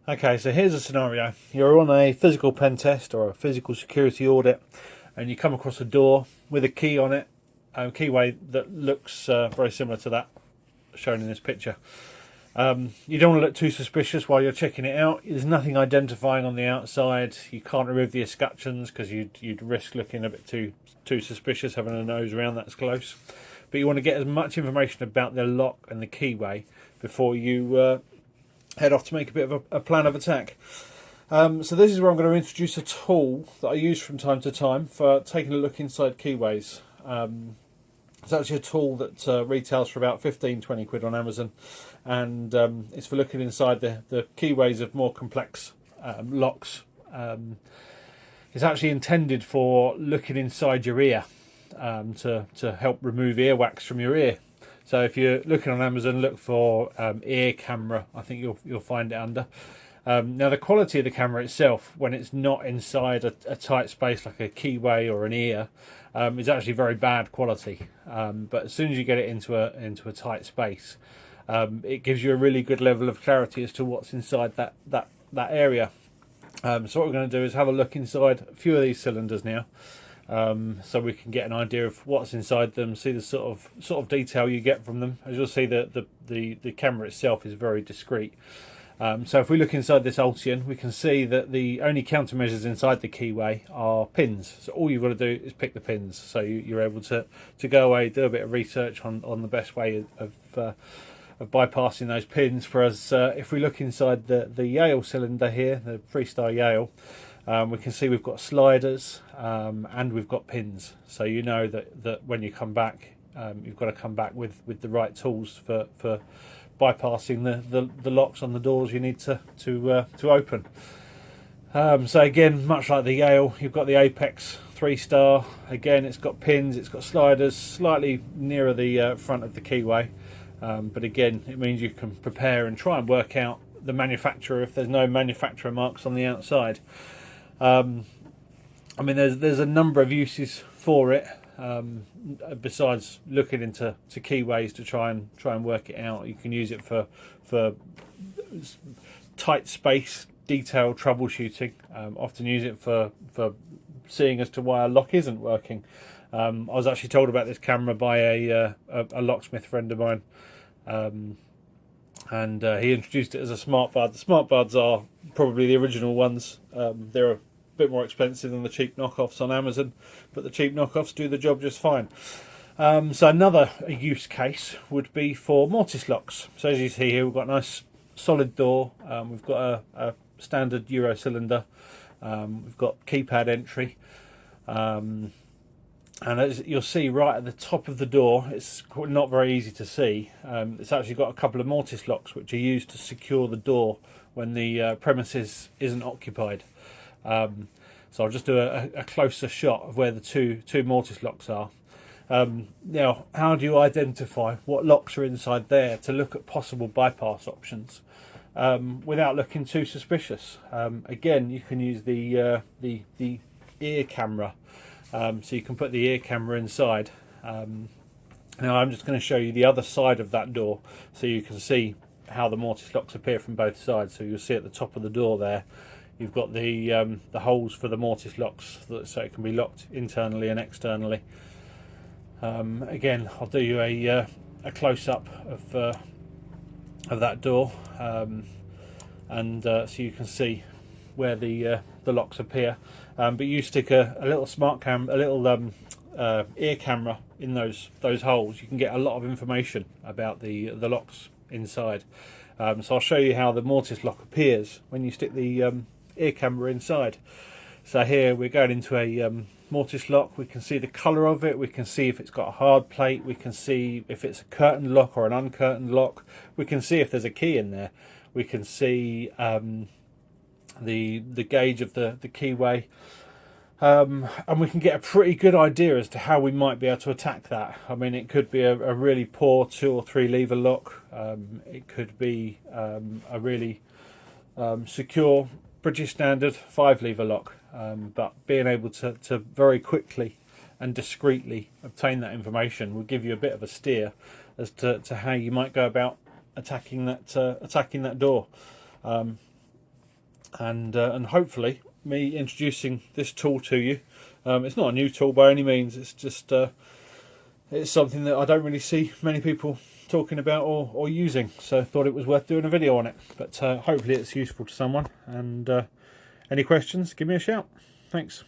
Okay, so here's a scenario. You're on a physical pen test or a physical security audit, and you come across a door with a key on it, a keyway that looks very similar to that shown in this picture. You don't want to look too suspicious while you're checking it out. There's nothing identifying on the outside. You can't remove the escutcheons because you'd risk looking a bit too suspicious having a nose around that's close. But you want to get as much information about the lock and the keyway before you head off to make a bit of a plan of attack. So this is where I'm going to introduce a tool that I use from time to time for taking a look inside keyways. It's actually a tool that retails for about 15-20 quid on Amazon, and it's for looking inside the keyways of more complex locks. It's actually intended for looking inside your ear to help remove earwax from your ear. So if you're looking on Amazon, look for ear camera. I think you'll find it under. Now the quality of the camera itself, when it's not inside a tight space like a keyway or an ear, is actually very bad quality. But as soon as you get it into a tight space, it gives you a really good level of clarity as to what's inside that area. So what we're going to do is have a look inside a few of these cylinders now. So we can get an idea of what's inside them, see the sort of detail you get from them. As you'll see, the camera itself is very discreet. So if we look inside this Ultion, we can see that the only countermeasures inside the keyway are pins. So all you've got to do is pick the pins. So you're able to go away, do a bit of research on the best way of bypassing those pins. Whereas if we look inside the Yale cylinder here, the Freestar Yale, we can see we've got sliders and we've got pins. So you know that when you come back, you've got to come back with the right tools for bypassing the locks on the doors you need to open. So again, much like the Yale, you've got the Apex 3-star. Again, it's got pins, it's got sliders, slightly nearer the front of the keyway. But again, it means you can prepare and try and work out the manufacturer if there's no manufacturer marks on the outside. I mean, there's a number of uses for it. Besides looking into keyways to try and work it out, you can use it for tight space detailed troubleshooting. Often use it for seeing as to why a lock isn't working. I was actually told about this camera by a locksmith friend of mine, and he introduced it as a smart bud. The smart buds are probably the original ones. They're a bit more expensive than the cheap knockoffs on Amazon, but the cheap knockoffs do the job just fine. So another use case would be for mortice locks. So as you see here, we've got a nice solid door. We've got a standard Euro cylinder. We've got keypad entry. And as you'll see right at the top of the door, it's not very easy to see. It's actually got a couple of mortice locks which are used to secure the door when the premises isn't occupied. So I'll just do a closer shot of where the two mortice locks are. Now, how do you identify what locks are inside there to look at possible bypass options without looking too suspicious? Again, you can use the ear camera. So you can put the ear camera inside. Now I'm just going to show you the other side of that door so you can see how the mortice locks appear from both sides. So you'll see at the top of the door there, you've got the holes for the mortice locks, so it can be locked internally and externally. Again, I'll do you a close-up of that door, and so you can see where the locks appear. But you stick a little ear camera in those holes, you can get a lot of information about the locks inside. So I'll show you how the mortice lock appears when you stick the ear camera inside. So here we're going into a mortice lock. We can see the colour of it, we can see if it's got a hard plate, we can see if it's a curtained lock or an uncurtained lock, we can see if there's a key in there, we can see the gauge of the keyway, and we can get a pretty good idea as to how we might be able to attack that. I mean, it could be a really poor 2 or 3 lever lock, it could be a really secure British standard 5 lever lock, but being able to very quickly and discreetly obtain that information will give you a bit of a steer as to how you might go about attacking that door. and hopefully me introducing this tool to you. It's not a new tool by any means. It's just it's something that I don't really see many people talking about or using, so I thought it was worth doing a video on it. But hopefully it's useful to someone, and any questions, give me a shout. Thanks.